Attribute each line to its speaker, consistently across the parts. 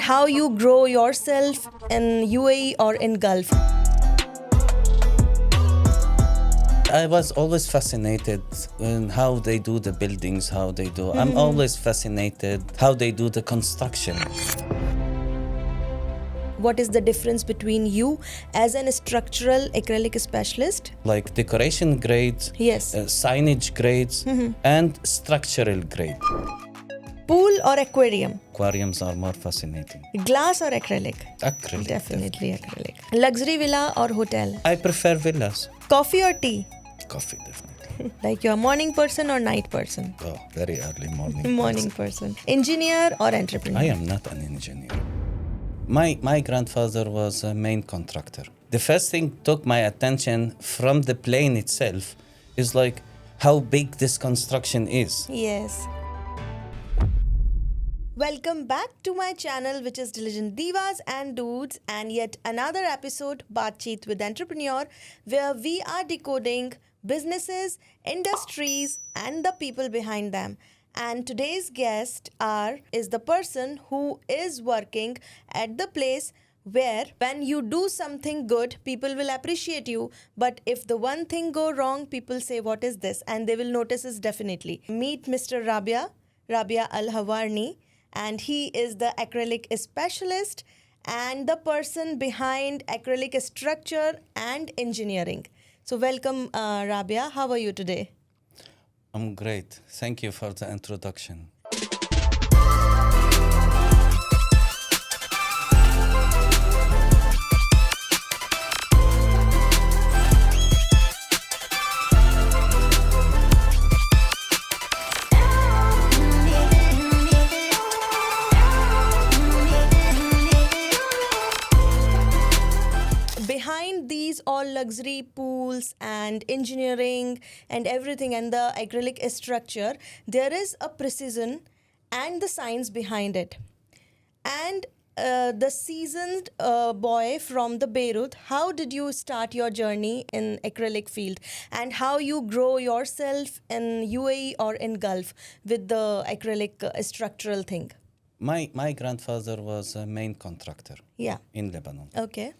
Speaker 1: how you grow yourself in UAE or in Gulf.
Speaker 2: I was always fascinated in how they do the buildings, how they do. I'm always fascinated how they do the construction.
Speaker 1: What is the difference between you as an structural acrylic specialist?
Speaker 2: Like decoration grades,
Speaker 1: Yes.
Speaker 2: signage grades, and structural grade.
Speaker 1: Pool or aquarium?
Speaker 2: Aquariums are more fascinating.
Speaker 1: Glass or acrylic?
Speaker 2: Acrylic.
Speaker 1: Definitely acrylic. Luxury villa or hotel?
Speaker 2: I prefer villas.
Speaker 1: Coffee or tea?
Speaker 2: Coffee, definitely.
Speaker 1: Like you're a morning person or night person?
Speaker 2: Oh, very early morning.
Speaker 1: Morning person. Engineer or entrepreneur?
Speaker 2: I am not an engineer. My grandfather was a main contractor. The first thing took my attention from the plane itself is like how big this construction is.
Speaker 1: Yes. Welcome back to my channel, which is Diligent Divas and Dudes, and yet another episode, Baatcheet with Entrepreneur, where we are decoding businesses, industries, and the people behind them. And today's guest is the person who is working at the place where when you do something good, people will appreciate you. But if the one thing go wrong, people say, what is this? And they will notice this definitely. Meet Mr. Rabih El Hawarni. And he is the acrylic specialist and the person behind acrylic structure and engineering. So welcome, Rabia. How are you today?
Speaker 2: I'm great. Thank you for the introduction.
Speaker 1: Behind these all luxury pools and engineering and everything and the acrylic structure, there is a precision and the science behind it. And the seasoned boy from the Beirut, how did you start your journey in acrylic field and how you grow yourself in UAE or in Gulf with the acrylic structural thing?
Speaker 2: My grandfather was a main contractor in Lebanon.
Speaker 1: Okay.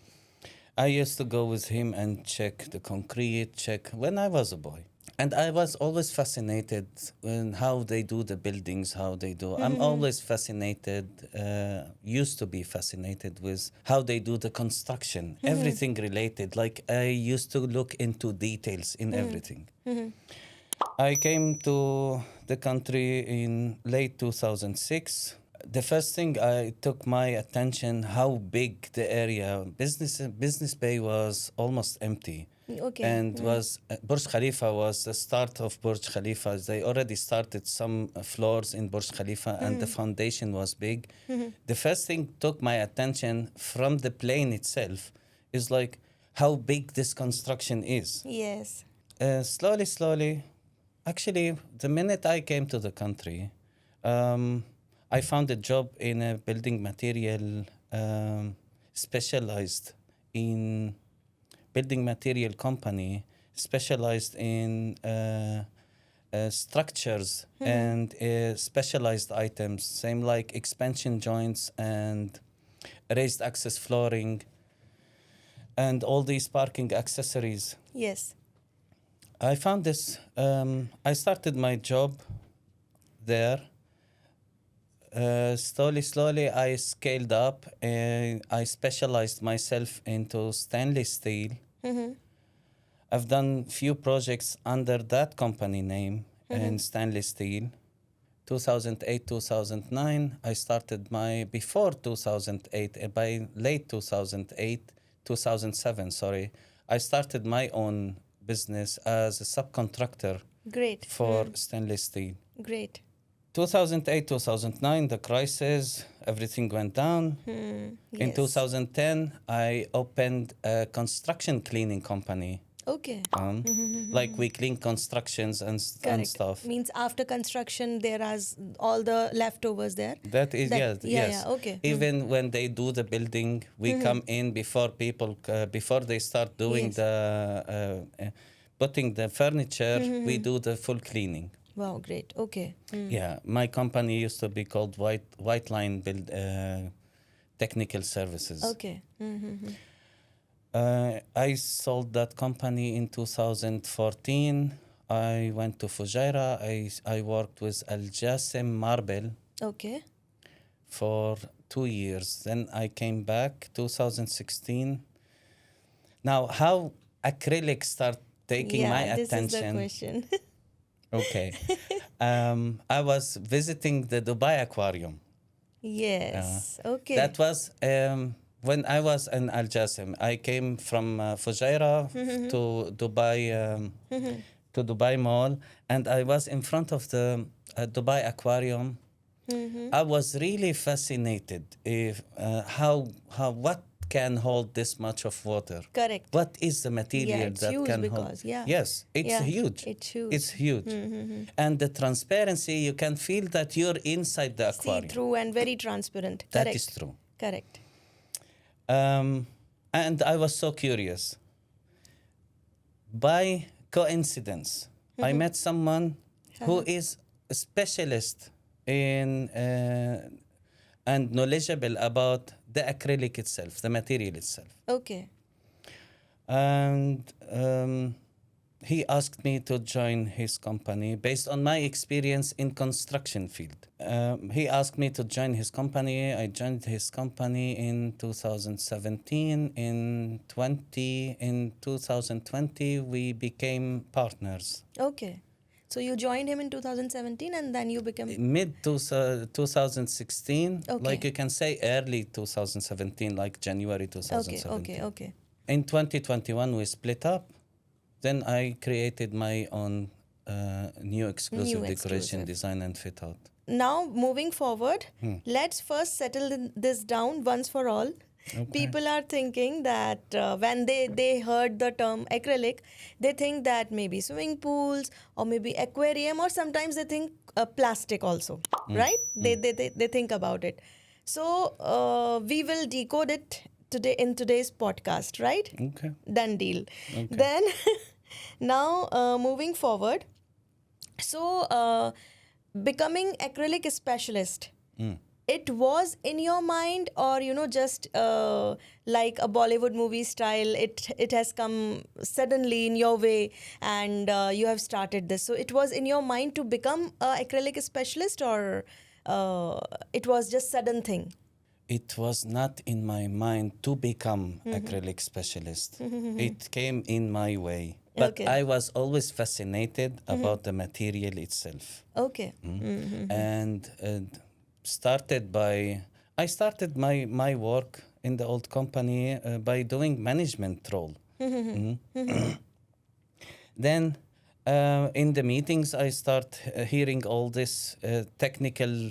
Speaker 2: I used to go with him and check the concrete, when I was a boy. And I was always fascinated in how they do the buildings, how they do. I'm always fascinated, used to be fascinated with how they do the construction, everything related. Like I used to look into details in everything. I came to the country in late 2006. The first thing I took my attention how big the area business bay was almost empty.
Speaker 1: Okay.
Speaker 2: And was Burj Khalifa was the start of Burj Khalifa. They already started some floors in Burj Khalifa and the foundation was big. The first thing took my attention from the plane itself is like how big this construction is.
Speaker 1: Yes.
Speaker 2: Slowly, actually, the minute I came to the country, I found a job in a building material specialized in building material company, specialized in structures and specialized items, same like expansion joints and raised access flooring and all these parking accessories.
Speaker 1: Yes.
Speaker 2: I found this, I started my job there. Slowly, I scaled up and I specialized myself into stainless steel. I've done few projects under that company name in stainless steel. 2008, 2009, I started before 2008, by late 2008, 2007, sorry, I started my own business as a subcontractor.
Speaker 1: Great.
Speaker 2: For stainless steel.
Speaker 1: Great.
Speaker 2: 2008, 2009, the crisis, everything went down. In
Speaker 1: Yes.
Speaker 2: 2010, I opened a construction cleaning company.
Speaker 1: Okay.
Speaker 2: Like we clean constructions and
Speaker 1: Correct.
Speaker 2: stuff.
Speaker 1: Means after construction, there is all the leftovers there.
Speaker 2: That is, yes.
Speaker 1: Yeah, okay.
Speaker 2: Even when they do the building, we come in before people, before they start doing
Speaker 1: Yes.
Speaker 2: putting the furniture, we do the full cleaning.
Speaker 1: Wow, great. Okay.
Speaker 2: Yeah, my company used to be called White Line technical services.
Speaker 1: Okay. Mm-hmm.
Speaker 2: I sold that company in 2014. I went to Fujairah. I worked with Al Jassim Marble
Speaker 1: Okay.
Speaker 2: for 2 years. Then I came back 2016. Now, how acrylic start taking my
Speaker 1: Yeah, this is the
Speaker 2: attention?
Speaker 1: question.
Speaker 2: Okay. I was visiting the Dubai Aquarium.
Speaker 1: Yes. Okay.
Speaker 2: That was when I was in Al Jassim. I came from Fujairah to Dubai to Dubai Mall, and I was in front of the Dubai Aquarium. I was really fascinated if what can hold this much of water.
Speaker 1: Correct.
Speaker 2: What is the material
Speaker 1: it's
Speaker 2: that
Speaker 1: huge
Speaker 2: can
Speaker 1: because,
Speaker 2: hold?
Speaker 1: yeah.
Speaker 2: Yes, it's
Speaker 1: Yeah,
Speaker 2: huge.
Speaker 1: it's huge.
Speaker 2: It's huge. And the transparency, you can feel that you're inside the
Speaker 1: See
Speaker 2: aquarium.
Speaker 1: through and very transparent.
Speaker 2: That
Speaker 1: Correct.
Speaker 2: is true.
Speaker 1: Correct.
Speaker 2: And I was so curious. By coincidence, I met someone who is a specialist in and knowledgeable about the acrylic itself, the material itself.
Speaker 1: Okay.
Speaker 2: And he asked me to join his company based on my experience in construction field. He asked me to join his company. I joined his company in 2017. In 2020, we became partners.
Speaker 1: Okay. So you joined him in 2017 and then you became...
Speaker 2: Mid 2016,
Speaker 1: Okay.
Speaker 2: like you can say early 2017, like January 2017.
Speaker 1: Okay.
Speaker 2: In 2021, we split up. Then I created my own new exclusive decoration
Speaker 1: exclusive.
Speaker 2: design and fit out.
Speaker 1: Now, moving forward, let's first settle this down once for all.
Speaker 2: Okay.
Speaker 1: People are thinking that when they heard the term acrylic, they think that maybe swimming pools or maybe aquarium, or sometimes they think plastic also, right? They think about it. So we will decode it today in today's podcast, right?
Speaker 2: Okay.
Speaker 1: Done deal.
Speaker 2: Okay.
Speaker 1: Then now moving forward, so becoming acrylic specialist, it was in your mind, or just like a Bollywood movie style, it has come suddenly in your way and you have started this. So it was in your mind to become a acrylic specialist, or it was just sudden thing?
Speaker 2: It was not in my mind to become acrylic specialist. It came in my way. But
Speaker 1: Okay.
Speaker 2: I was always fascinated about the material itself.
Speaker 1: Okay.
Speaker 2: And I started my work in the old company by doing management role. Then in the meetings, I start hearing all this technical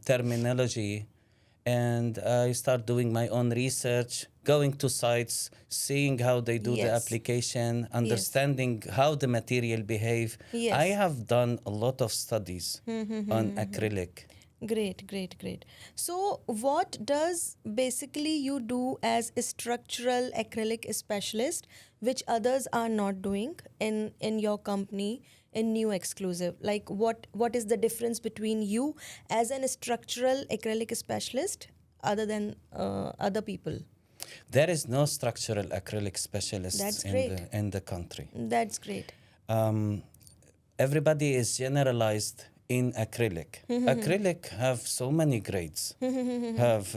Speaker 2: terminology, and I start doing my own research, going to sites, seeing how they do the
Speaker 1: Yes.
Speaker 2: application, understanding how the material behave.
Speaker 1: Yes.
Speaker 2: I have done a lot of studies on acrylic.
Speaker 1: Great. So what does basically you do as a structural acrylic specialist, which others are not doing in your company, in New Exclusive? Like what is the difference between you as an structural acrylic specialist other than other people?
Speaker 2: There is no structural acrylic specialists
Speaker 1: That's
Speaker 2: in
Speaker 1: great.
Speaker 2: the country.
Speaker 1: That's great.
Speaker 2: Everybody is generalized in acrylic. Acrylic have so many grades. Have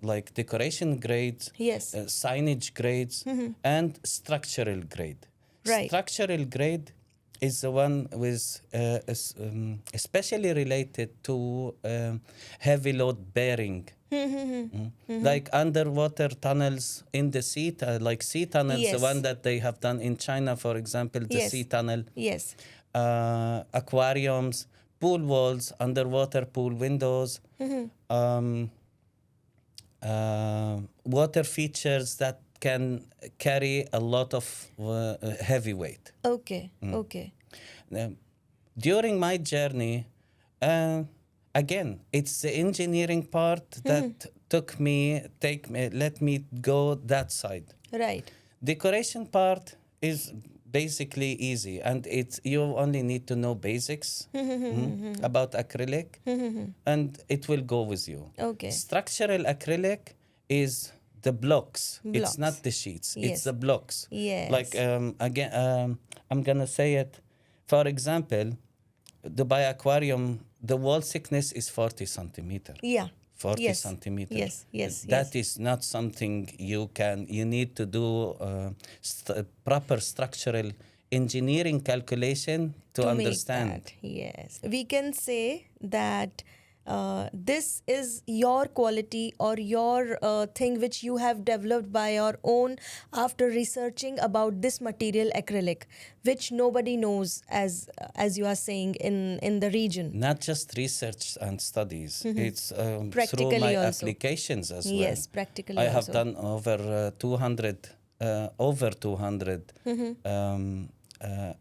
Speaker 2: like decoration grades,
Speaker 1: Yes.
Speaker 2: signage grades, and structural grade.
Speaker 1: Right.
Speaker 2: Structural grade is the one with especially related to heavy load bearing. Like underwater tunnels in the sea, like sea tunnels,
Speaker 1: Yes.
Speaker 2: the one that they have done in China, for example, the
Speaker 1: Yes.
Speaker 2: sea tunnel.
Speaker 1: Yes.
Speaker 2: Aquariums, pool walls, underwater pool windows, water features that can carry a lot of heavy weight.
Speaker 1: Okay. Okay.
Speaker 2: During my journey, again, it's the engineering part that let me go that side.
Speaker 1: Right.
Speaker 2: Decoration part is basically easy, and you only need to know basics about acrylic, and it will go with you.
Speaker 1: Okay.
Speaker 2: Structural acrylic is the blocks. It's
Speaker 1: Blocks.
Speaker 2: not the sheets.
Speaker 1: Yes.
Speaker 2: It's the blocks.
Speaker 1: Yes.
Speaker 2: Like again, I'm gonna say it. For example, Dubai Aquarium, the wall thickness is 40 centimeter.
Speaker 1: Yeah.
Speaker 2: 40
Speaker 1: Yes.
Speaker 2: centimeters.
Speaker 1: Yes.
Speaker 2: That is not something you need to do proper structural engineering calculation to
Speaker 1: make
Speaker 2: understand.
Speaker 1: that. Yes. We can say that this is your quality or your thing which you have developed by your own after researching about this material acrylic, which nobody knows, as you are saying, in the region.
Speaker 2: Not just research and studies, it's through
Speaker 1: Practically
Speaker 2: my
Speaker 1: also.
Speaker 2: applications as well.
Speaker 1: Yes, practically
Speaker 2: I have
Speaker 1: also.
Speaker 2: done over 200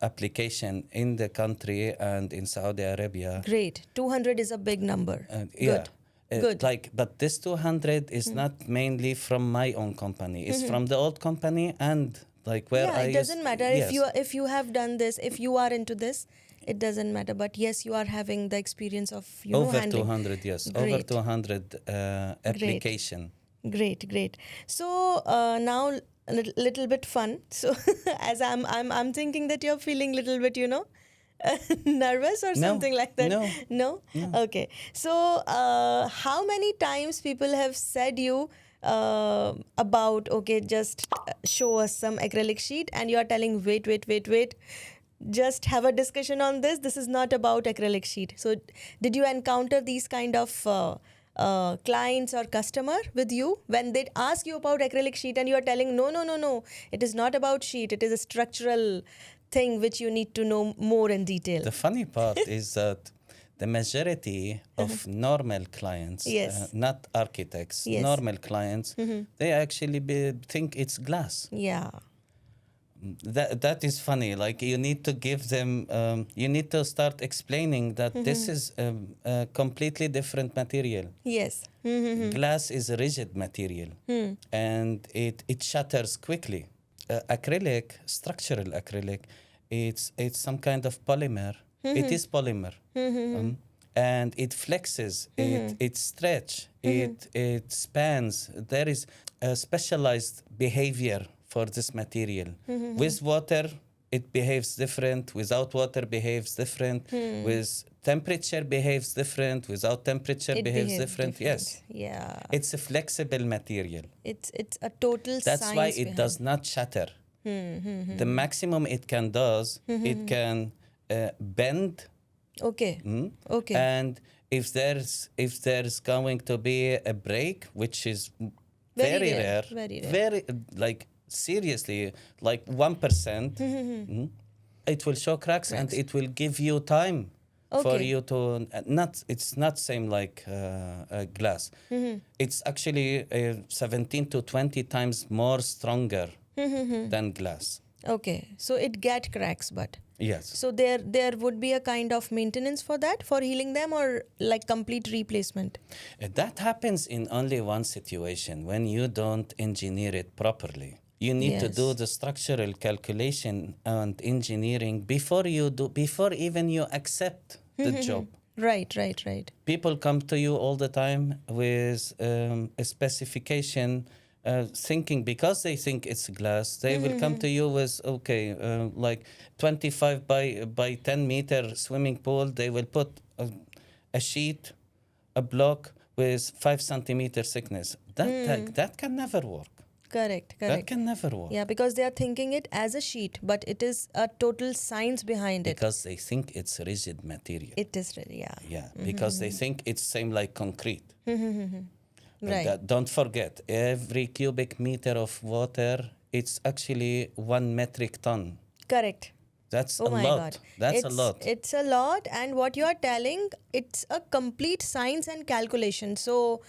Speaker 2: application in the country and in Saudi Arabia.
Speaker 1: Great. 200 is a big number.
Speaker 2: Yeah.
Speaker 1: Good.
Speaker 2: But this 200 is not mainly from my own company. It's from the old company and like where I
Speaker 1: it doesn't matter
Speaker 2: yes.
Speaker 1: if you have done this, if you are into this, it doesn't matter. But yes, you are having the experience of
Speaker 2: over
Speaker 1: handling.
Speaker 2: 200, yes.
Speaker 1: Great.
Speaker 2: Over 200 application.
Speaker 1: Great. So now a little bit fun. So as I'm thinking that you're feeling little bit, nervous or something like that. No. Okay. So how many times people have said you about, okay, just show us some acrylic sheet, and you are telling wait, just have a discussion on this. This is not about acrylic sheet. So did you encounter these kind of clients or customer with you when they ask you about acrylic sheet and you are telling no, it is not about sheet, it is a structural thing which you need to know more in detail?
Speaker 2: The funny part is that the majority of normal clients,
Speaker 1: Yes.
Speaker 2: not architects,
Speaker 1: Yes.
Speaker 2: normal clients, they actually think it's glass.
Speaker 1: Yeah.
Speaker 2: That is funny. Like you need to give them, you need to start explaining that this is a completely different material.
Speaker 1: Yes.
Speaker 2: Glass is a rigid material and it shatters quickly. Acrylic, structural acrylic, it's some kind of polymer. It is polymer. And it flexes, it stretch, it spans. There is a specialized behavior for this material. With water, it behaves different. Without water, behaves different. With temperature, behaves different. Without temperature,
Speaker 1: It
Speaker 2: behaves different. Yes.
Speaker 1: Yeah.
Speaker 2: It's a flexible material.
Speaker 1: It's a total
Speaker 2: That's
Speaker 1: science
Speaker 2: why it
Speaker 1: behind.
Speaker 2: does not shatter. The maximum it can does, it can bend.
Speaker 1: Okay. Okay.
Speaker 2: And if there's going to be a break, which is
Speaker 1: Very
Speaker 2: very
Speaker 1: rare,
Speaker 2: rare,
Speaker 1: very rare.
Speaker 2: very like seriously, like 1%, it will show cracks and it will give you time for
Speaker 1: Okay.
Speaker 2: you to it's not same like glass. It's actually 17 to 20 times more stronger than glass.
Speaker 1: Okay. So it get cracks, but
Speaker 2: Yes.
Speaker 1: so there would be a kind of maintenance for that, for healing them, or like complete replacement?
Speaker 2: That happens in only one situation, when you don't engineer it properly. You need to do
Speaker 1: Yes.
Speaker 2: the structural calculation and engineering before even you accept the job.
Speaker 1: Right.
Speaker 2: People come to you all the time with a specification, thinking, because they think it's glass, they will come to you with like 25 by 10 meter swimming pool. They will put a sheet, a block with 5 centimeter thickness. That can never work.
Speaker 1: Correct.
Speaker 2: That can never work.
Speaker 1: Yeah, because they are thinking it as a sheet, but it is a total science behind it.
Speaker 2: Because they think it's rigid material.
Speaker 1: It is really, yeah.
Speaker 2: Yeah, because they think it's same like concrete.
Speaker 1: Right.
Speaker 2: Don't forget, every cubic meter of water, it's actually 1 metric ton.
Speaker 1: Correct.
Speaker 2: That's
Speaker 1: Oh
Speaker 2: a
Speaker 1: my
Speaker 2: lot.
Speaker 1: God.
Speaker 2: That's a lot.
Speaker 1: It's a lot, and what you are telling, it's a complete science and calculation. So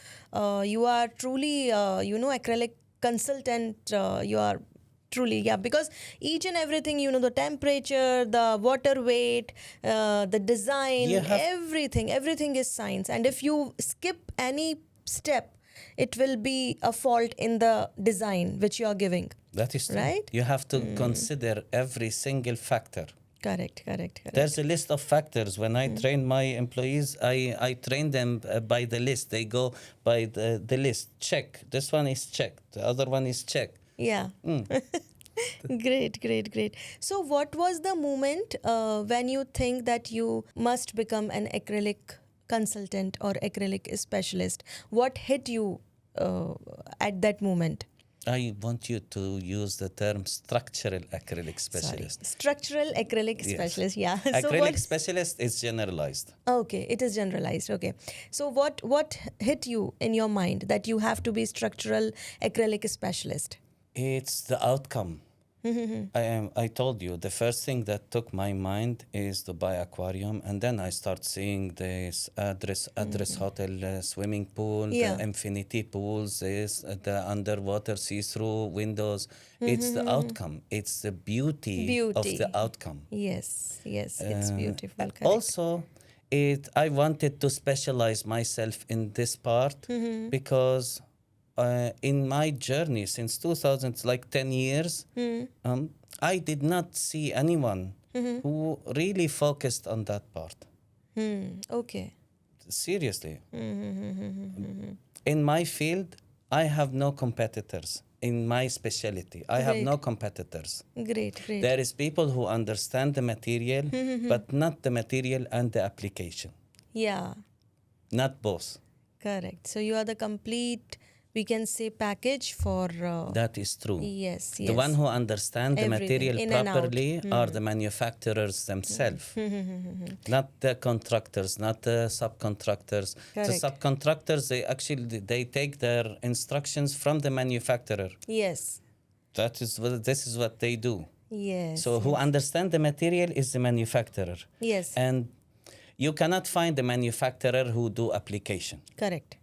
Speaker 1: you are truly, acrylic consultant. You are truly, yeah, because each and everything, the temperature, the water weight, the design,
Speaker 2: You have-
Speaker 1: everything is science. And if you skip any step, it will be a fault in the design which you are giving.
Speaker 2: That is true.
Speaker 1: Right?
Speaker 2: You have to consider every single factor.
Speaker 1: Correct, correct, correct.
Speaker 2: There's a list of factors. When I train my employees, I train them by the list. They go by the list. Check. This one is checked. The other one is checked.
Speaker 1: Yeah. Great, great, great. So, what was the moment when you think that you must become an acrylic consultant or acrylic specialist? What hit you at that moment?
Speaker 2: I want you to use the term structural acrylic specialist.
Speaker 1: Sorry. Structural acrylic
Speaker 2: Yes.
Speaker 1: specialist. Yeah.
Speaker 2: Acrylic specialist is generalized.
Speaker 1: Okay, it is generalized. Okay. So, what hit you in your mind that you have to be structural acrylic specialist?
Speaker 2: It's the outcome. I told you the first thing that took my mind is to buy aquarium, and then I start seeing this address hotel swimming pool,
Speaker 1: Yeah.
Speaker 2: the infinity pools, the underwater see-through windows. It's the outcome. It's the beauty of
Speaker 1: Beauty.
Speaker 2: the outcome.
Speaker 1: Yes, yes, it's beautiful. Correct.
Speaker 2: Also, I wanted to specialize myself in this part because in my journey since 2000, like 10 years, I did not see anyone who really focused on that part.
Speaker 1: Okay.
Speaker 2: Seriously. In my field, I have no competitors. In my specialty, I have no competitors.
Speaker 1: Great, great.
Speaker 2: There is people who understand the material, but not the material and the application.
Speaker 1: Yeah,
Speaker 2: Not both.
Speaker 1: correct. So you are the complete, we can say, package for.
Speaker 2: That is true.
Speaker 1: Yes, yes.
Speaker 2: The one who understand the
Speaker 1: Everything,
Speaker 2: material
Speaker 1: in and out.
Speaker 2: properly are the manufacturers themselves, not the contractors, not the subcontractors. The
Speaker 1: Correct.
Speaker 2: subcontractors, they take their instructions from the manufacturer.
Speaker 1: Yes,
Speaker 2: This is what they do.
Speaker 1: yes.
Speaker 2: So who understand the material is the manufacturer,
Speaker 1: Yes,
Speaker 2: and you cannot find the manufacturer who do application.
Speaker 1: correct,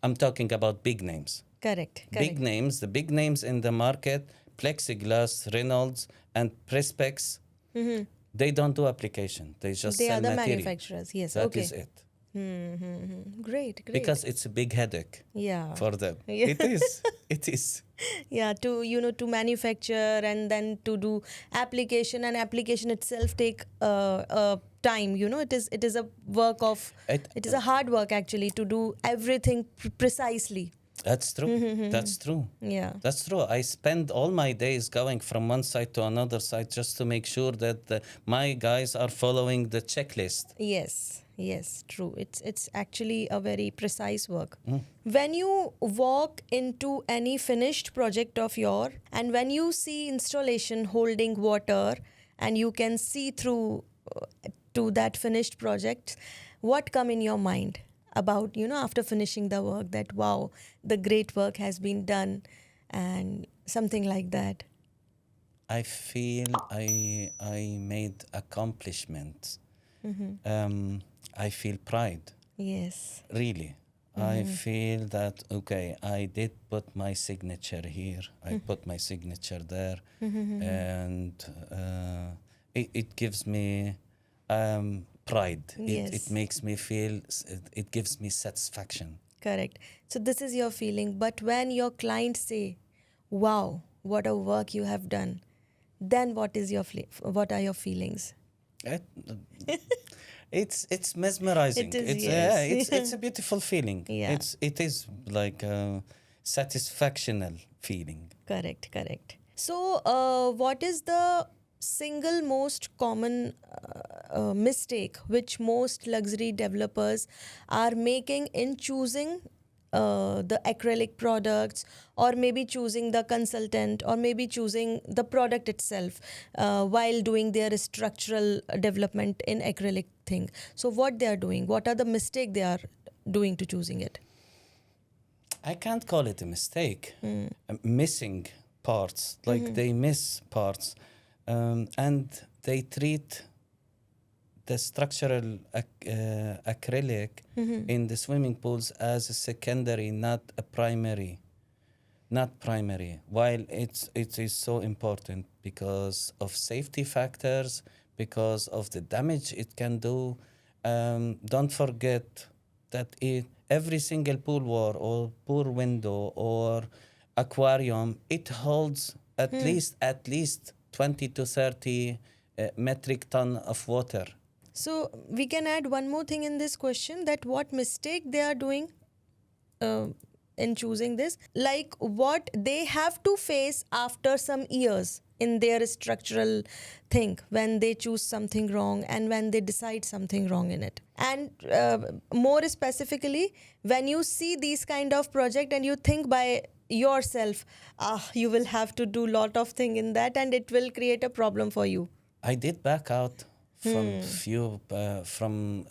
Speaker 2: I'm talking about big names.
Speaker 1: correct,
Speaker 2: Big
Speaker 1: correct.
Speaker 2: names, the big names in the market, Plexiglass, Reynolds, and Prespex, they don't do application. They just
Speaker 1: They
Speaker 2: sell
Speaker 1: are the
Speaker 2: material.
Speaker 1: manufacturers. Yes,
Speaker 2: That
Speaker 1: okay.
Speaker 2: is it.
Speaker 1: Great, great.
Speaker 2: Because it's a big headache
Speaker 1: yeah.
Speaker 2: for them.
Speaker 1: Yeah.
Speaker 2: It is. It is.
Speaker 1: Yeah, to manufacture and then to do application, and application itself take time. It is a work of it is a hard work actually to do everything precisely.
Speaker 2: That's true. That's true.
Speaker 1: Yeah.
Speaker 2: That's true. I spend all my days going from one side to another side just to make sure that my guys are following the checklist.
Speaker 1: Yes, true. It's actually a very precise work. When you walk into any finished project of your, and when you see installation holding water and you can see through to that finished project, what come in your mind about, after finishing the work, that wow, the great work has been done and something like that?
Speaker 2: I feel I made accomplishments. I feel pride,
Speaker 1: Yes.
Speaker 2: really. I feel that, okay, I did put my signature here, I put my signature there, and it gives me pride.
Speaker 1: Yes.
Speaker 2: It makes me feel, it gives me satisfaction.
Speaker 1: Correct. So this is your feeling. But when your clients say, wow, what a work you have done, then what are your feelings?
Speaker 2: It's mesmerizing.
Speaker 1: It is,
Speaker 2: it's
Speaker 1: yes.
Speaker 2: it's a beautiful feeling.
Speaker 1: Yeah.
Speaker 2: It is like a satisfactional feeling.
Speaker 1: Correct. So what is the single most common mistake which most luxury developers are making in choosing the acrylic products, or maybe choosing the consultant, or maybe choosing the product itself while doing their structural development in acrylic thing? So what they are doing, what are the mistake they are doing to choosing it?
Speaker 2: I can't call it a mistake. Missing parts, like they miss parts, and they treat the structural acrylic in the swimming pools as a secondary, not a primary. Not primary. While it is so important because of safety factors, because of the damage it can do. Don't forget that every single pool wall or pool window or aquarium, it holds at least 20 to 30 metric ton of water.
Speaker 1: So we can add one more thing in this question, that what mistake they are doing uh, in choosing this, like what they have to face after some years in their structural thing when they choose something wrong and when they decide something wrong in it. And more specifically, when you see these kind of project and you think by yourself, you will have to do lot of thing in that and it will create a problem for you.
Speaker 2: I did back out from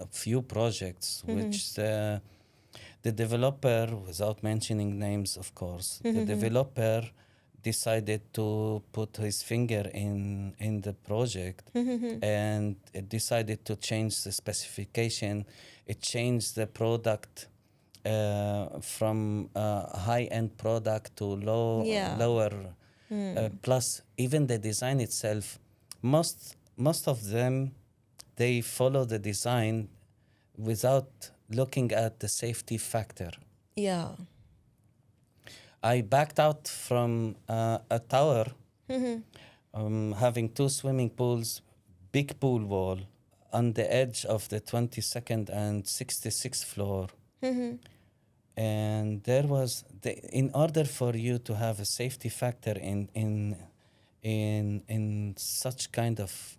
Speaker 2: a few projects, which the developer, without mentioning names, of course, the developer decided to put his finger in the project and it decided to change the specification. It changed the product from high-end product to lower. Plus, even the design itself, most of them, they follow the design without looking at the safety factor.
Speaker 1: Yeah.
Speaker 2: I backed out from a tower having 2 swimming pools, big pool wall on the edge of the 22nd and 66th floor. And there was, in order for you to have a safety factor in such kind of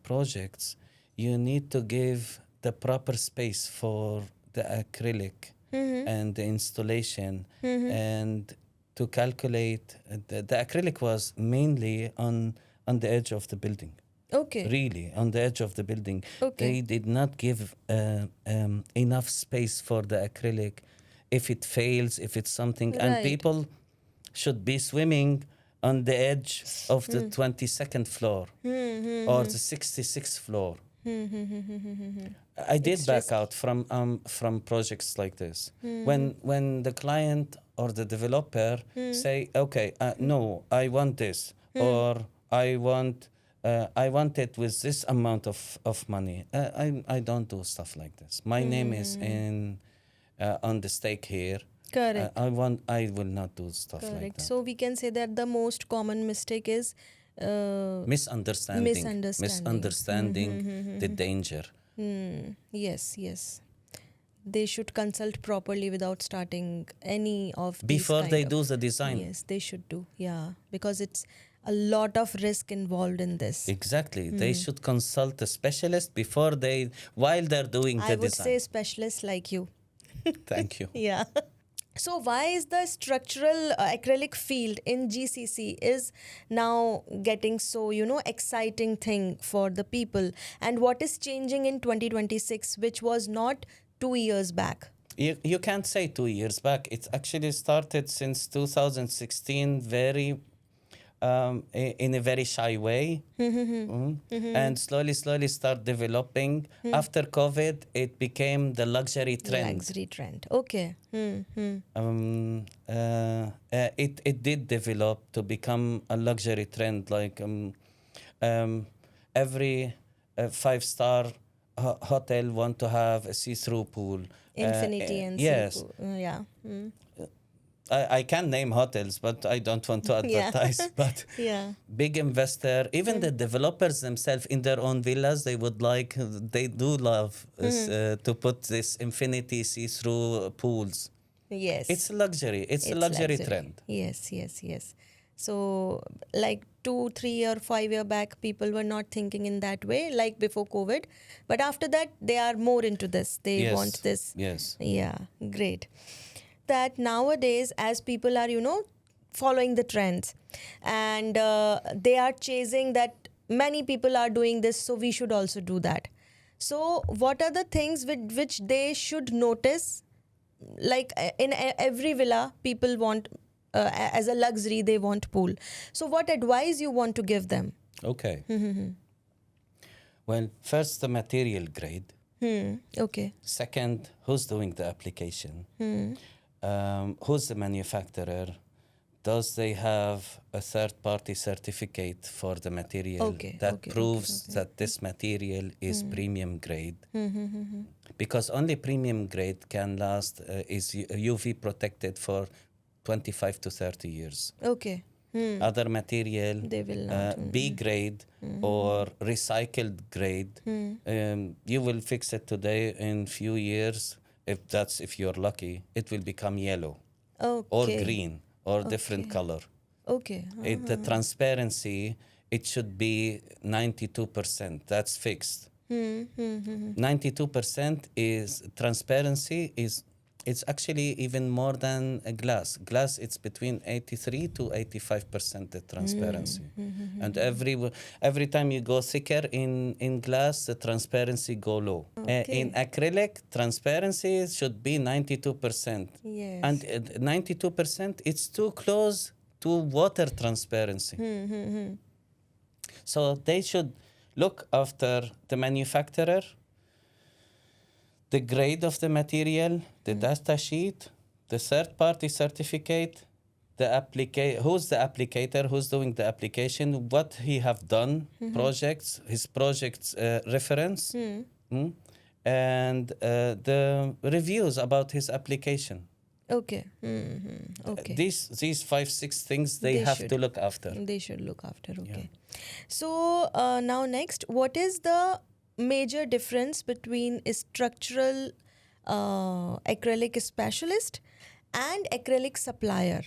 Speaker 2: projects, you need to give the proper space for the acrylic and the installation and to calculate. The acrylic was mainly on the edge of the building.
Speaker 1: Okay.
Speaker 2: Really, on the edge of the building.
Speaker 1: Okay.
Speaker 2: They did not give enough space for the acrylic if it fails, if it's something.
Speaker 1: Right.
Speaker 2: And people should be swimming on the edge of the 22nd floor or the 66th floor. I did back out from projects like this. When the client or the developer say, okay, no, I want this, or I want it with this amount of money. I don't do stuff like this. My name is on the stake here.
Speaker 1: Correct.
Speaker 2: I will not do stuff like
Speaker 1: Correct.
Speaker 2: that.
Speaker 1: So we can say that the most common mistake is
Speaker 2: Misunderstanding the danger.
Speaker 1: Yes. They should consult properly without starting any of these
Speaker 2: Before
Speaker 1: kind
Speaker 2: they
Speaker 1: of-
Speaker 2: do the design.
Speaker 1: Yes, they should do. Yeah, because it's a lot of risk involved in this.
Speaker 2: Exactly. They should consult a specialist while they're doing the
Speaker 1: I would
Speaker 2: design.
Speaker 1: say specialists like you.
Speaker 2: Thank you.
Speaker 1: Yeah. So why is the structural acrylic field in GCC is now getting so, exciting thing for the people? And what is changing in 2026, which was not 2 years back?
Speaker 2: You can't say 2 years back. It's actually started since 2016 in a very shy way. And slowly start developing. After COVID, it became the luxury trend.
Speaker 1: Luxury trend. Okay.
Speaker 2: It did develop to become a luxury trend. Like every 5-star hotel want to have a see-through pool.
Speaker 1: Infinity and
Speaker 2: yes.
Speaker 1: Seafood. Yeah.
Speaker 2: I can name hotels, but I don't want to
Speaker 1: Yeah.
Speaker 2: advertise. But
Speaker 1: Yeah.
Speaker 2: big investor, even the developers themselves in their own villas, they do love to put this infinity see-through pools.
Speaker 1: Yes.
Speaker 2: It's a luxury. It's a luxury trend.
Speaker 1: Yes. So, like 2, 3 or 5 year back, people were not thinking in that way, like before COVID. But after that, they are more into this. They want this.
Speaker 2: Yes.
Speaker 1: Yeah, great. That nowadays, as people are, following the trends and they are chasing that many people are doing this, so we should also do that. So, what are the things which they should notice? Like in every villa, people want, as a luxury, they want pool. So, what advice you want to give them?
Speaker 2: Okay. Well, first, the material grade.
Speaker 1: Okay.
Speaker 2: Second, who's doing the application? Who's the manufacturer? does they have a third-party certificate for the material
Speaker 1: Okay,
Speaker 2: that
Speaker 1: okay, okay,
Speaker 2: proves that this material is premium grade? Because only premium grade can last, is UV protected for 25 to 30 years.
Speaker 1: Okay.
Speaker 2: Other material,
Speaker 1: They will not.
Speaker 2: B grade or recycled grade, you will fix it today. In few years, if you're lucky, it will become yellow or
Speaker 1: Okay.
Speaker 2: green or different color.
Speaker 1: Okay.
Speaker 2: The transparency, it should be 92%. That's fixed. 92% is transparency is, it's actually even more than a glass. Glass, it's between 83 to 85% the transparency. And every time you go thicker in glass, the transparency go low. In acrylic, transparency should be 92%.
Speaker 1: Yes.
Speaker 2: And 92%, it's too close to water transparency. So they should look after the manufacturer, the grade of the material, the data sheet, the third-party certificate, who's the applicator, who's doing the application, what he have done, projects, his project's reference, and the reviews about his application.
Speaker 1: Okay. Okay.
Speaker 2: These 5-6 things they have
Speaker 1: should.
Speaker 2: to look after.
Speaker 1: They should look after. Okay. So now next, what is the major difference between a structural acrylic specialist and acrylic supplier,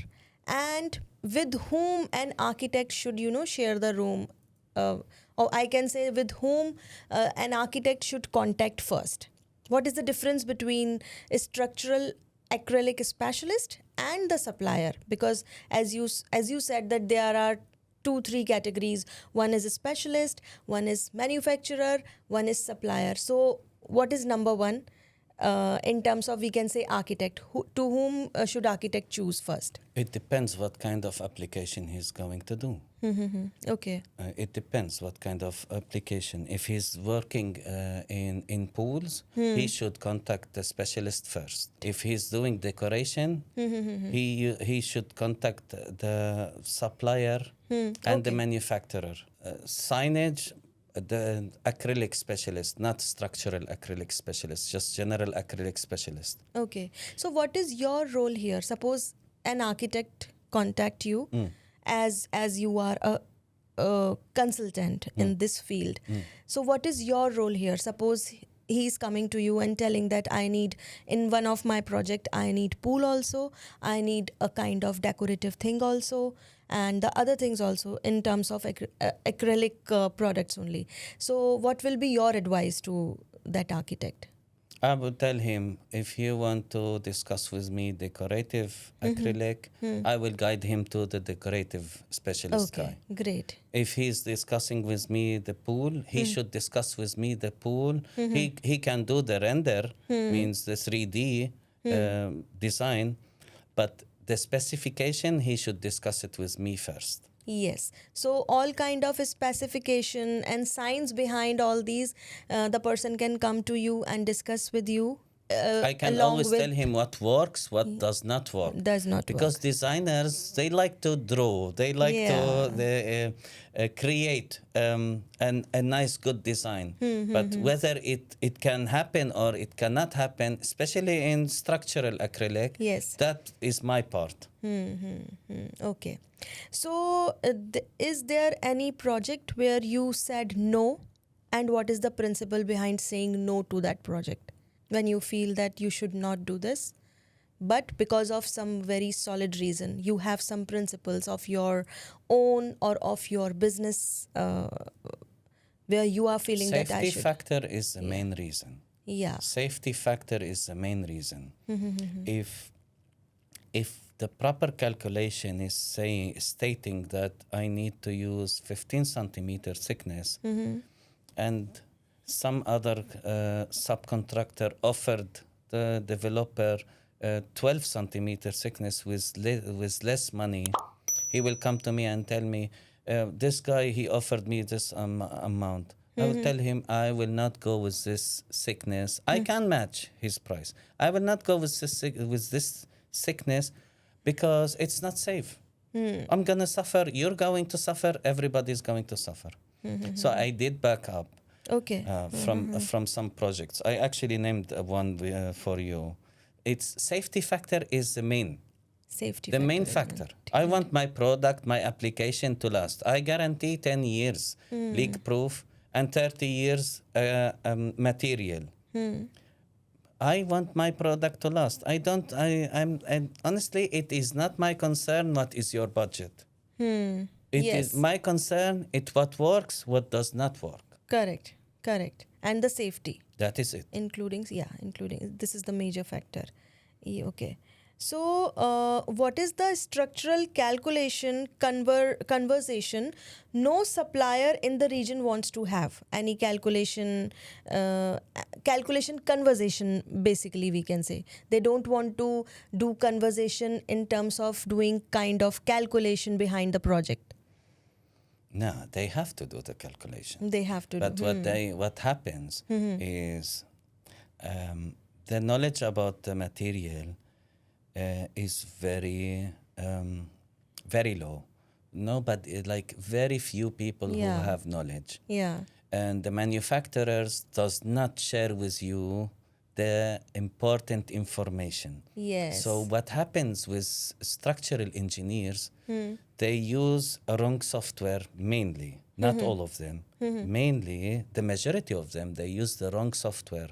Speaker 1: and with whom an architect should share the room, or I can say with whom an architect should contact first? What is the difference between a structural acrylic specialist and the supplier? Because as you said that there are 2-3 categories. One is a specialist, one is manufacturer, one is supplier. So what is number one in terms of, we can say, architect? To whom should architect choose first?
Speaker 2: It depends what kind of application he's going to do.
Speaker 1: Okay.
Speaker 2: It depends what kind of application. If he's working in pools, he should contact the specialist first. If he's doing decoration, he should contact the supplier and the manufacturer. Signage, the acrylic specialist, not structural acrylic specialist, just general acrylic specialist.
Speaker 1: Okay. So what is your role here? Suppose an architect contact you as you are a consultant in this field. So what is your role here? Suppose he's coming to you and telling that I need, in one of my project, I need pool also, I need a kind of decorative thing also, and the other things also in terms of acrylic products only. So what will be your advice to that architect?
Speaker 2: I would tell him, if you want to discuss with me decorative acrylic, I will guide him to the decorative specialist guy.
Speaker 1: Great.
Speaker 2: If he's discussing with me the pool, he should discuss with me the pool. He can do the render, means the 3D design, but the specification, he should discuss it with me first.
Speaker 1: Yes. So all kind of specification and science behind all these, the person can come to you and discuss with you.
Speaker 2: I can always tell him what works, what does not work.
Speaker 1: Does not
Speaker 2: because
Speaker 1: work.
Speaker 2: designers, they like to draw, they like to create a nice, good design. But whether it can happen or it cannot happen, especially in structural acrylic,
Speaker 1: Yes.
Speaker 2: that is my part.
Speaker 1: Okay. So is there any project where you said no, and what is the principle behind saying no to that project? When you feel that you should not do this, but because of some very solid reason, you have some principles of your own or of your business where you are feeling that I
Speaker 2: Safety
Speaker 1: should.
Speaker 2: factor is the main reason.
Speaker 1: Yeah.
Speaker 2: Safety factor is the main reason. If the proper calculation is stating that I need to use 15 centimeter thickness, and some other subcontractor offered the developer 12 centimeter thickness with less money, he will come to me and tell me, this guy, he offered me this amount. I will tell him, I will not go with this thickness. I can match his price. I will not go with this thickness because it's not safe. I'm gonna suffer. You're going to suffer. Everybody's going to suffer. So I did back up
Speaker 1: Okay.
Speaker 2: from some projects. I actually named one for you. Its safety factor is the main.
Speaker 1: Safety
Speaker 2: The main
Speaker 1: is
Speaker 2: factor. I want my product, my application to last. I guarantee 10 years leak proof and 30 years material. I want my product to last. I don't, I'm, and honestly, it is not my concern what is your budget. It is
Speaker 1: Yes.
Speaker 2: my concern, it what works, what does not work.
Speaker 1: Correct. And the safety.
Speaker 2: That is it.
Speaker 1: Including this is the major factor. Okay, so what is the structural calculation conversation no supplier in the region wants to have? Any calculation conversation, basically we can say they don't want to do conversation in terms of doing kind of calculation behind the project.
Speaker 2: No, they have to do the calculation.
Speaker 1: They have to
Speaker 2: But
Speaker 1: do.
Speaker 2: what happens is the knowledge about the material is very very low. Nobody, like very few people
Speaker 1: Yeah.
Speaker 2: who have knowledge,
Speaker 1: Yeah.
Speaker 2: and the manufacturers does not share with you the important information.
Speaker 1: Yes.
Speaker 2: So what happens with structural engineers, they use a wrong software mainly, not all of them. Mainly, the majority of them, they use the wrong software.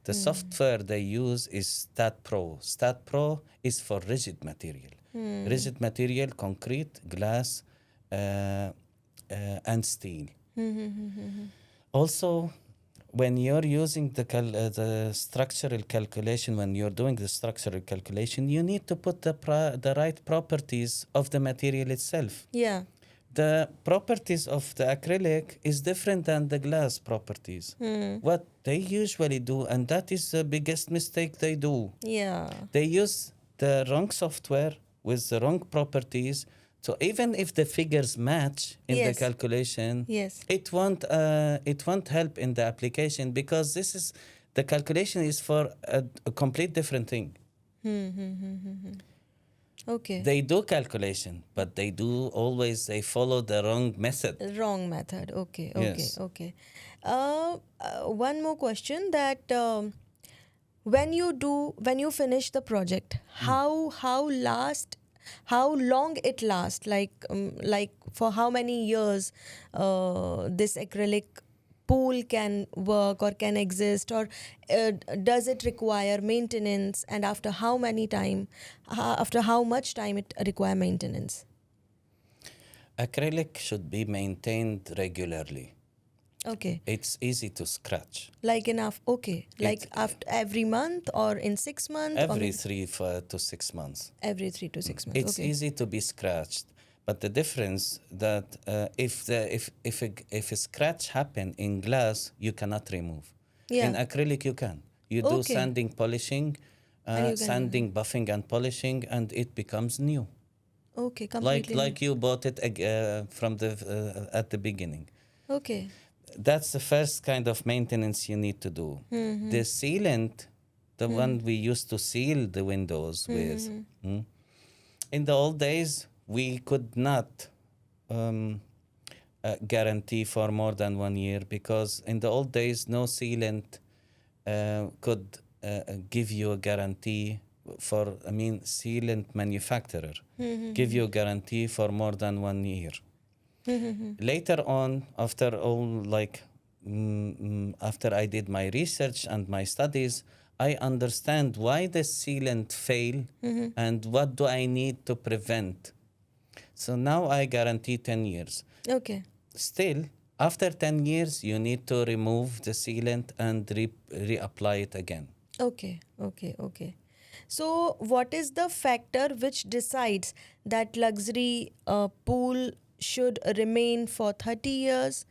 Speaker 2: The software they use is StatPro. StatPro is for rigid material. Rigid material, concrete, glass, and steel. Also, when you're using the structural calculation, when you're doing the structural calculation, you need to put the right properties of the material itself.
Speaker 1: Yeah.
Speaker 2: The properties of the acrylic is different than the glass properties. What they usually do, and that is the biggest mistake they do.
Speaker 1: Yeah.
Speaker 2: They use the wrong software with the wrong properties. So even if the figures match in the
Speaker 1: Yes.
Speaker 2: calculation,
Speaker 1: Yes.
Speaker 2: it won't help in the application, because the calculation is for a complete different thing.
Speaker 1: Okay.
Speaker 2: They do calculation, but they follow the wrong method.
Speaker 1: Wrong method. Okay.
Speaker 2: Yes.
Speaker 1: Okay. One more question, that when you finish the project, how long it lasts? Like for how many years this acrylic pool can work or can exist, or does it require maintenance, and after how much time it require maintenance?
Speaker 2: Acrylic should be maintained regularly.
Speaker 1: Okay.
Speaker 2: It's easy to scratch.
Speaker 1: Like enough. Okay. Like after every month or in 6 months?
Speaker 2: Every 3 to 6 months.
Speaker 1: Every 3 to 6 months.
Speaker 2: It's
Speaker 1: Okay.
Speaker 2: easy to be scratched, but the difference that if a scratch happen in glass, you cannot remove.
Speaker 1: Yeah.
Speaker 2: In acrylic, you can. You do
Speaker 1: Okay.
Speaker 2: sanding, polishing,
Speaker 1: And you can-
Speaker 2: sanding, buffing, and polishing, and it becomes new.
Speaker 1: Okay. Completely.
Speaker 2: Like you bought it from the at the beginning.
Speaker 1: Okay.
Speaker 2: That's the first kind of maintenance you need to do. The sealant, the one we used to seal the windows with. In the old days, we could not guarantee for more than 1 year, because in the old days, no sealant could give you a guarantee sealant manufacturer give you a guarantee for more than 1 year. Later on, after after I did my research and my studies, I understand why the sealant fail and what do I need to prevent. So now I guarantee 10 years.
Speaker 1: Okay.
Speaker 2: Still, after 10 years, you need to remove the sealant and reapply it again.
Speaker 1: Okay. So what is the factor which decides that luxury pool should remain for 30 years,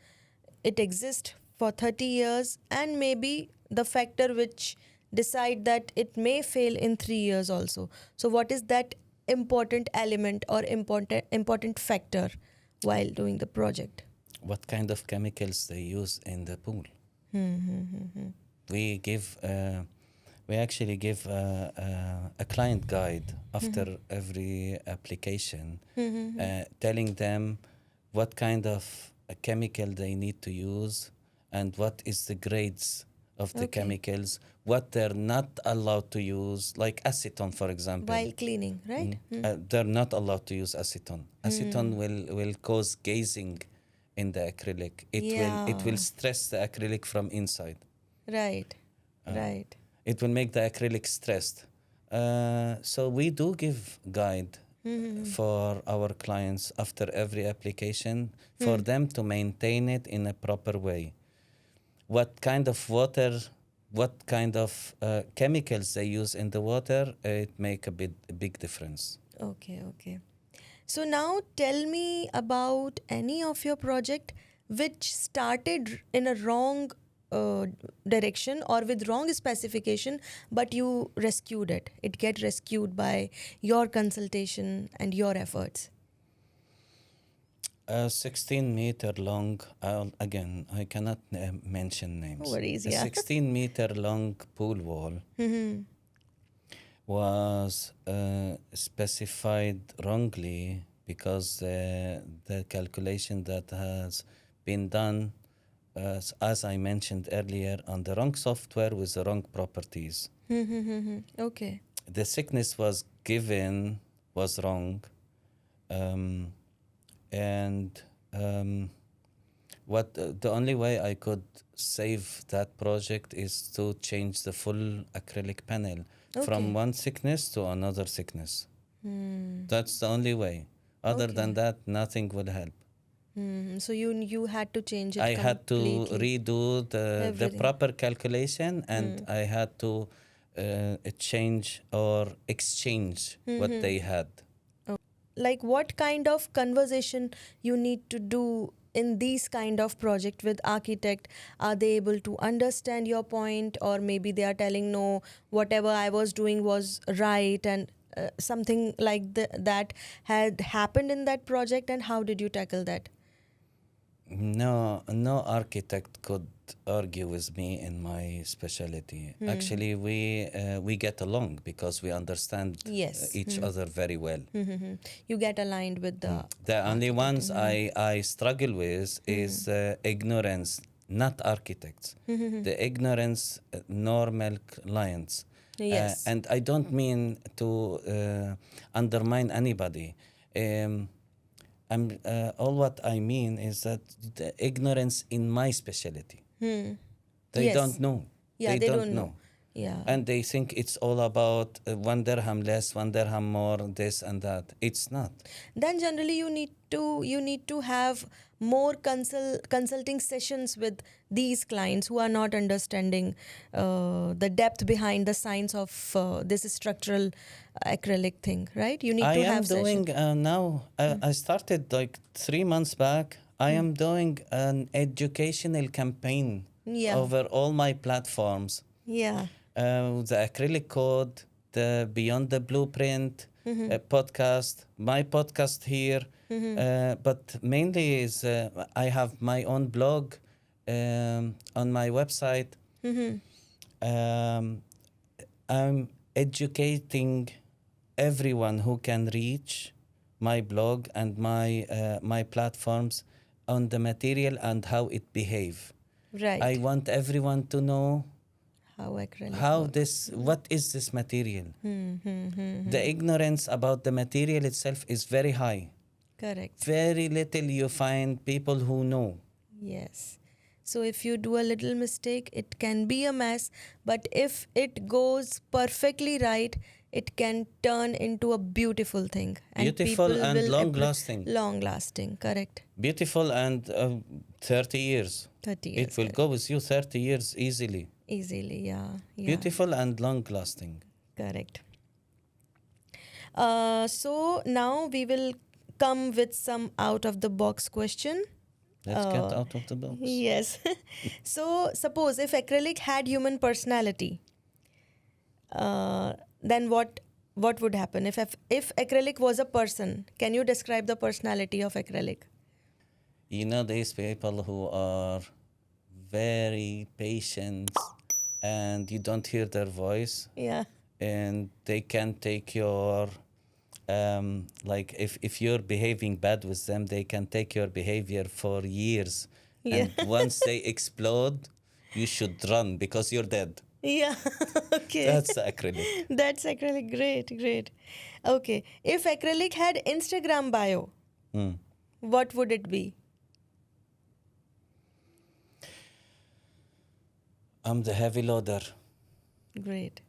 Speaker 1: it exists for 30 years, and maybe the factor which decide that it may fail in 3 years also? So what is that important element or important factor while doing the project?
Speaker 2: What kind of chemicals they use in the pool? We actually give a client guide after every application, telling them what kind of a chemical they need to use and what is the grades of the chemicals, what they're not allowed to use, like acetone, for example.
Speaker 1: While cleaning, right?
Speaker 2: They're not allowed to use acetone. Acetone will cause gazing in the acrylic. It will stress the acrylic from inside.
Speaker 1: Right. Right.
Speaker 2: It will make the acrylic stressed. So we do give guide for our clients after every application for them to maintain it in a proper way. What kind of water, what kind of chemicals they use in the water, it make a big difference.
Speaker 1: Okay, okay. So now tell me about any of your project which started in a wrong direction or with wrong specification, but you rescued it. It get rescued by your consultation and your efforts.
Speaker 2: A 16-meter long, again, I cannot mention names.
Speaker 1: No worries,
Speaker 2: A
Speaker 1: yeah.
Speaker 2: 16-meter long pool wall was specified wrongly because the calculation that has been done, as I mentioned earlier, on the wrong software with the wrong properties.
Speaker 1: Okay.
Speaker 2: The thickness was given was wrong. And the only way I could save that project is to change the full acrylic panel from one thickness to another thickness. That's the only way. Other than that, nothing will help.
Speaker 1: So you had to change it
Speaker 2: I had to
Speaker 1: completely.
Speaker 2: redo the
Speaker 1: Everything.
Speaker 2: proper calculation, and I had to change or exchange what they had.
Speaker 1: Like what kind of conversation you need to do in these kind of project with architect? Are they able to understand your point, or maybe they are telling no, whatever I was doing was right, and something like that had happened in that project, and how did you tackle that?
Speaker 2: No architect could argue with me in my specialty. Actually, we get along because we understand
Speaker 1: Yes.
Speaker 2: each other very well.
Speaker 1: You get aligned with the
Speaker 2: The only ones I struggle with is ignorance, not architects. The ignorance, normal clients.
Speaker 1: Yes.
Speaker 2: And I don't mean to undermine anybody. All what I mean is that the ignorance in my specialty. They
Speaker 1: Yes.
Speaker 2: don't know.
Speaker 1: Yeah, they don't know. Yeah.
Speaker 2: And they think it's all about 1 dirham less, 1 dirham more, this and that. It's not.
Speaker 1: Then generally you need to have more consulting sessions with these clients who are not understanding the depth behind the science of this structural acrylic thing, right? You need
Speaker 2: I
Speaker 1: to
Speaker 2: am
Speaker 1: have
Speaker 2: doing
Speaker 1: sessions.
Speaker 2: now. I started like 3 months back. I am doing an educational campaign
Speaker 1: Yeah.
Speaker 2: over all my platforms.
Speaker 1: Yeah.
Speaker 2: The acrylic code, the Beyond the Blueprint podcast, my podcast here. But mainly is I have my own blog on my website. I'm educating everyone who can reach my blog and my platforms on the material and how it behave.
Speaker 1: Right.
Speaker 2: I want everyone to know
Speaker 1: How acrylic
Speaker 2: how
Speaker 1: works.
Speaker 2: what is this material. The ignorance about the material itself is very high.
Speaker 1: Correct.
Speaker 2: Very little you find people who know.
Speaker 1: Yes. So if you do a little mistake, it can be a mess. But if it goes perfectly right, it can turn into a beautiful thing.
Speaker 2: Beautiful
Speaker 1: people
Speaker 2: and
Speaker 1: will
Speaker 2: long-lasting.
Speaker 1: Long lasting, correct.
Speaker 2: Beautiful and 30 years.
Speaker 1: 30 years.
Speaker 2: It will go with you 30 years easily.
Speaker 1: Easily, yeah.
Speaker 2: Beautiful and long-lasting.
Speaker 1: Correct. So now we will come with some out of the box question.
Speaker 2: Let's get out of the box.
Speaker 1: Yes. So suppose if acrylic had human personality, then what would happen? If acrylic was a person, can you describe the personality of acrylic?
Speaker 2: You know these people who are very patient and you don't hear their voice
Speaker 1: Yeah.
Speaker 2: and they can take your like if you're behaving bad with them, they can take your behavior for years.
Speaker 1: Yeah.
Speaker 2: And once they explode, you should run because you're dead.
Speaker 1: Yeah. Okay.
Speaker 2: That's the acrylic.
Speaker 1: That's acrylic. Great, great. Okay. If acrylic had Instagram bio,
Speaker 2: Mm.
Speaker 1: what would it be?
Speaker 2: I'm the heavy loader.
Speaker 1: Great.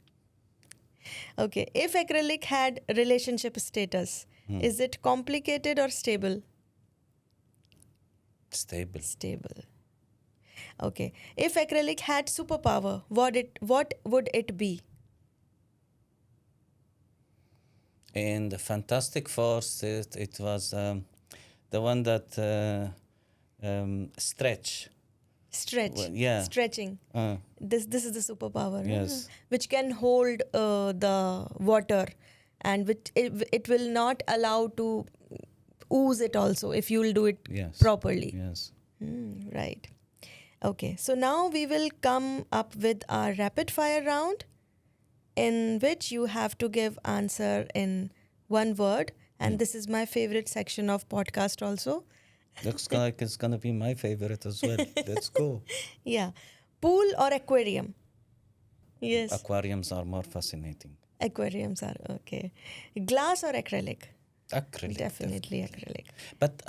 Speaker 1: Okay. If acrylic had relationship status, is it complicated or stable?
Speaker 2: Stable.
Speaker 1: Stable. Okay. If acrylic had superpower, what would it be?
Speaker 2: In the Fantastic Force, it was the one that stretch.
Speaker 1: Stretch.
Speaker 2: Well, yeah.
Speaker 1: Stretching. This is the superpower.
Speaker 2: Yes.
Speaker 1: Which can hold the water, and which it will not allow to ooze it also if you will do it
Speaker 2: Yes.
Speaker 1: properly.
Speaker 2: Yes.
Speaker 1: Right. Okay. So now we will come up with our rapid fire round, in which you have to give answer in one word, and this is my favorite section of podcast also.
Speaker 2: Looks like it's gonna be my favorite as well. Let's go.
Speaker 1: Yeah. Pool or aquarium? Yes.
Speaker 2: Aquariums are more fascinating.
Speaker 1: Aquariums are okay. Glass or acrylic?
Speaker 2: Acrylic.
Speaker 1: Definitely acrylic.
Speaker 2: But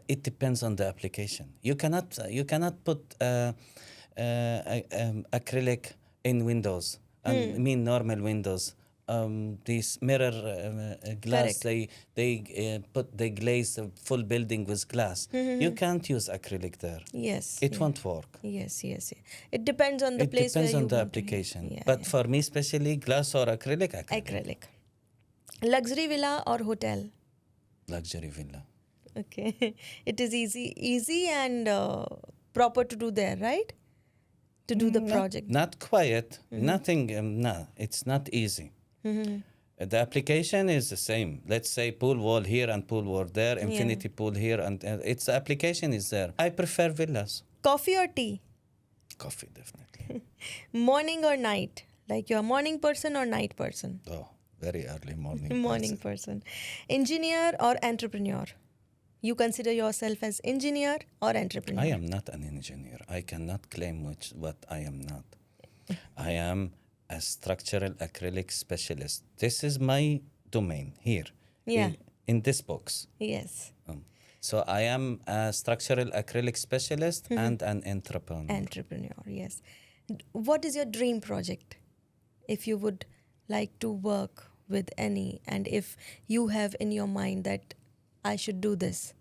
Speaker 2: it depends on the application. You cannot put acrylic in windows. I mean normal windows. These mirror glass,
Speaker 1: Correct.
Speaker 2: they glaze the full building with glass. You can't use acrylic there.
Speaker 1: Yes.
Speaker 2: It
Speaker 1: yeah.
Speaker 2: won't work.
Speaker 1: Yes. It depends on the
Speaker 2: It
Speaker 1: place
Speaker 2: depends
Speaker 1: where
Speaker 2: on
Speaker 1: you
Speaker 2: the
Speaker 1: want to
Speaker 2: application.
Speaker 1: use. Yeah,
Speaker 2: But
Speaker 1: yeah.
Speaker 2: for me, especially glass or acrylic.
Speaker 1: Acrylic. Luxury villa or hotel?
Speaker 2: Luxury villa.
Speaker 1: Okay. It is easy and proper to do there, right? To do the project.
Speaker 2: Not quiet. Nothing. No, it's not easy. The application is the same. Let's say pool wall here and pool wall there, infinity pool here, and its application is there. I prefer villas.
Speaker 1: Coffee or tea?
Speaker 2: Coffee, definitely.
Speaker 1: Morning or night? Like you're a morning person or night person?
Speaker 2: Oh, very early morning.
Speaker 1: Morning person. Engineer or entrepreneur? You consider yourself as engineer or entrepreneur?
Speaker 2: I am not an engineer. I cannot claim what I am not. I am a structural acrylic specialist. This is my domain here.
Speaker 1: Yeah.
Speaker 2: In this box.
Speaker 1: Yes.
Speaker 2: So I am a structural acrylic specialist and an entrepreneur.
Speaker 1: Entrepreneur, yes. What is your dream project? If you would like to work with any, and if you have in your mind that I should do this.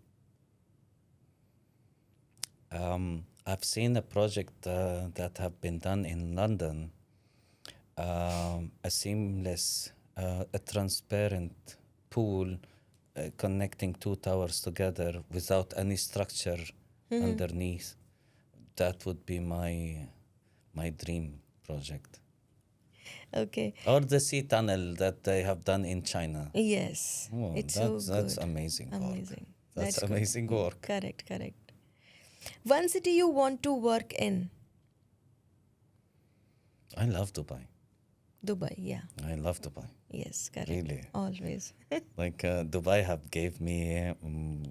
Speaker 2: I've seen a project that have been done in London. A seamless, a transparent pool connecting two towers together without any structure underneath. That would be my dream project.
Speaker 1: Okay.
Speaker 2: Or the sea tunnel that they have done in China.
Speaker 1: Yes.
Speaker 2: Oh,
Speaker 1: It's
Speaker 2: that's
Speaker 1: so good.
Speaker 2: amazing work.
Speaker 1: Amazing.
Speaker 2: That's
Speaker 1: good.
Speaker 2: amazing work.
Speaker 1: Correct. One city you want to work in?
Speaker 2: I love Dubai.
Speaker 1: Dubai, yeah.
Speaker 2: I love Dubai.
Speaker 1: Yes, correct.
Speaker 2: Really.
Speaker 1: Always.
Speaker 2: Like Dubai have gave me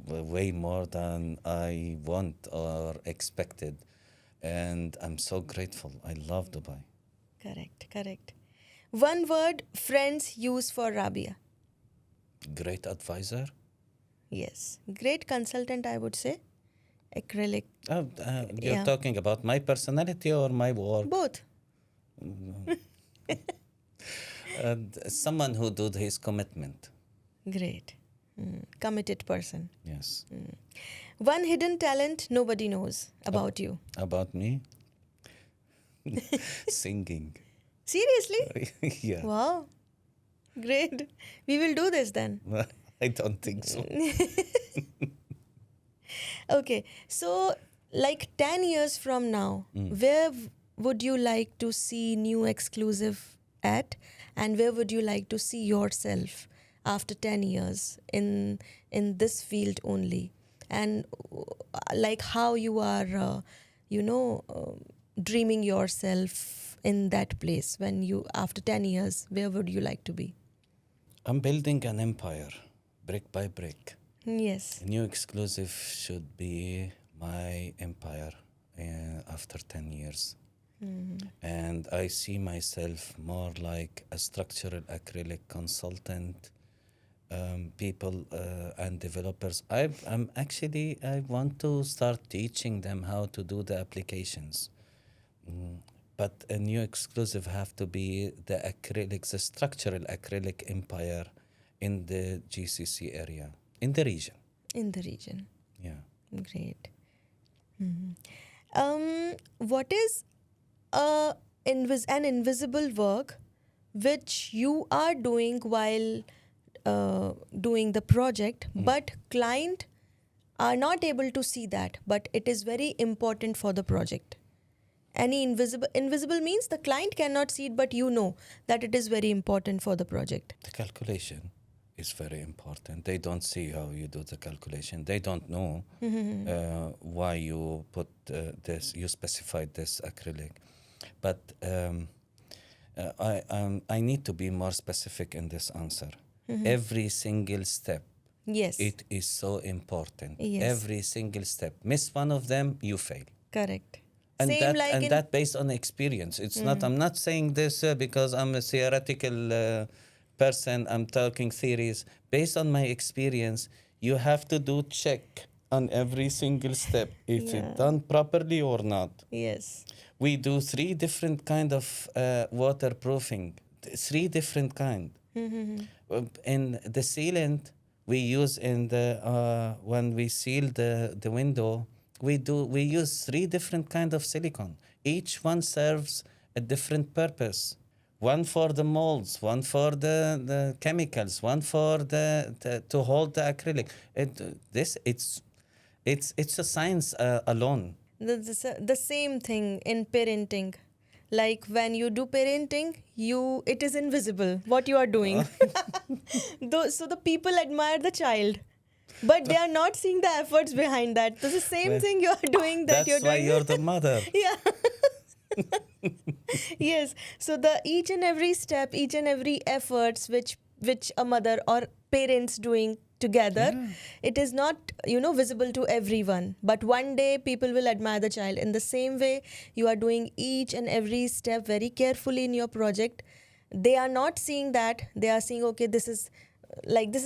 Speaker 2: way more than I want or expected, and I'm so grateful. I love Dubai.
Speaker 1: Correct. One word friends use for Rabia.
Speaker 2: Great advisor.
Speaker 1: Yes. Great consultant, I would say. Acrylic.
Speaker 2: You're
Speaker 1: Yeah.
Speaker 2: talking about my personality or my work?
Speaker 1: Both.
Speaker 2: Someone who did his commitment.
Speaker 1: Great. Committed person.
Speaker 2: Yes.
Speaker 1: One hidden talent nobody knows about you.
Speaker 2: About me? Singing.
Speaker 1: Seriously?
Speaker 2: Yeah.
Speaker 1: Wow. Great. We will do this then.
Speaker 2: I don't think so.
Speaker 1: Okay. So, like 10 years from now, where would you like to see New Exclusive at? And where would you like to see yourself after 10 years in this field only? And like how you are, dreaming yourself in that place when you, after 10 years, where would you like to be?
Speaker 2: I'm building an empire, brick by brick.
Speaker 1: Yes.
Speaker 2: A new exclusive should be my empire after 10 years. And I see myself more like a structural acrylic consultant. People and developers. I want to start teaching them how to do the applications. But a new exclusive have to be the acrylics, the structural acrylic empire in the GCC area, in the region.
Speaker 1: In the region.
Speaker 2: Yeah.
Speaker 1: Great. What is an invisible work which you are doing while doing the project, but client are not able to see that, but it is very important for the project? Any invisible means the client cannot see it, but you know that it is very important for the project.
Speaker 2: The calculation is very important. They don't see how you do the calculation. They don't know why you put this, you specified this acrylic. But I need to be more specific in this answer. Every single step,
Speaker 1: Yes.
Speaker 2: it is so important.
Speaker 1: Yes.
Speaker 2: Every single step. Miss one of them, you fail.
Speaker 1: Correct.
Speaker 2: And
Speaker 1: Same like in
Speaker 2: that based on experience. It's not. I'm not saying this because I'm a theoretical person. I'm talking theories. Based on my experience, you have to do check on every single step if
Speaker 1: Yeah.
Speaker 2: it's done properly or not.
Speaker 1: yes.
Speaker 2: We do 3 different kind of waterproofing. 3 different kind. In the sealant we use in the when we seal the window, we use 3 different kind of silicone. Each one serves a different purpose. One for the molds, one for the chemicals, one for the to hold the acrylic. It's a science alone.
Speaker 1: The same thing in parenting. Like when you do parenting, it is invisible what you are doing. So the people admire the child, but they are not seeing the efforts behind that. It's the same
Speaker 2: Well,
Speaker 1: thing you are doing that
Speaker 2: That's
Speaker 1: you're
Speaker 2: why
Speaker 1: doing.
Speaker 2: you're the mother.
Speaker 1: Yeah. Yes. So the each and every step, each and every efforts which a mother or parents doing together, it is not visible to everyone, but one day people will admire the child. In the same way, you are doing each and every step very carefully in your project. They are not seeing that. They are seeing, okay, this is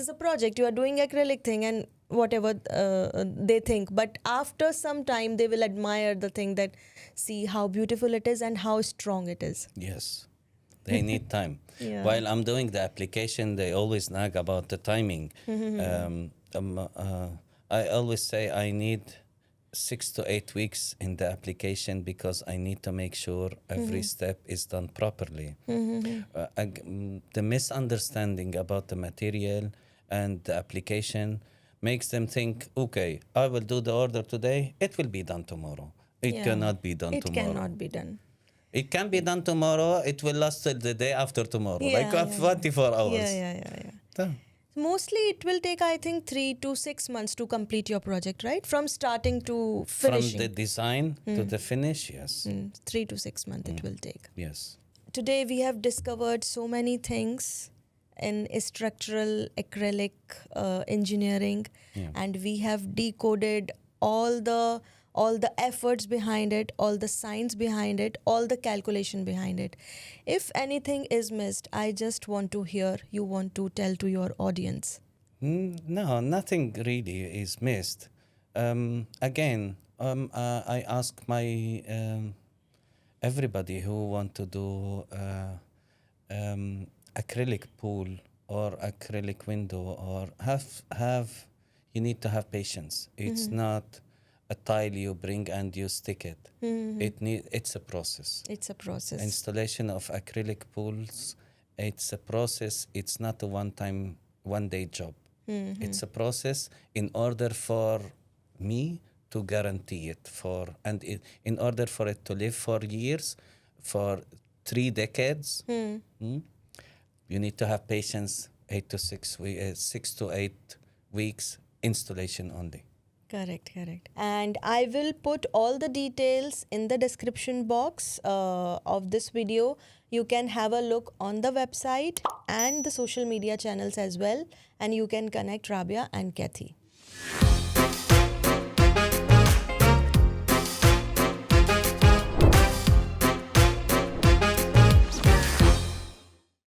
Speaker 1: a project, you are doing acrylic thing and whatever they think, but after some time they will admire the thing, that see how beautiful it is and how strong it is.
Speaker 2: Yes, they need time.
Speaker 1: Yeah.
Speaker 2: While I'm doing the application, they always nag about the timing. I always say I need 6 to 8 weeks in the application because I need to make sure every step is done properly. The misunderstanding about the material and the application makes them think, okay, I will do the order today, it will be done tomorrow. It
Speaker 1: Yeah.
Speaker 2: cannot be done
Speaker 1: It
Speaker 2: tomorrow.
Speaker 1: cannot be done.
Speaker 2: It can be done tomorrow. It will last till the day after tomorrow,
Speaker 1: Yeah, yeah,
Speaker 2: 24 hours.
Speaker 1: Yeah.
Speaker 2: So,
Speaker 1: Mostly it will take, I think, 3 to 6 months to complete your project, right? From starting to
Speaker 2: from
Speaker 1: finishing.
Speaker 2: the design to the finish, yes.
Speaker 1: 3 to 6 months it will take.
Speaker 2: Yes.
Speaker 1: Today we have discovered so many things in structural acrylic engineering,
Speaker 2: Yeah.
Speaker 1: and we have decoded all the efforts behind it, all the science behind it, all the calculation behind it. If anything is missed, I just want to hear you want to tell to your audience.
Speaker 2: No, nothing really is missed. Again, I ask my everybody who want to do acrylic pool or acrylic window or have you need to have patience. It's not a tile you bring and you stick it. It's a process.
Speaker 1: It's a process.
Speaker 2: Installation of acrylic pools, it's a process. It's not a one day job. It's a process in order for me to guarantee it in order for it to live for years, for 3 decades. You need to have patience. 6 to 8 weeks installation only.
Speaker 1: Correct, correct. And I will put all the details in the description box of this video. You can have a look on the website and the social media channels as well, and you can connect Rabia and Kathy.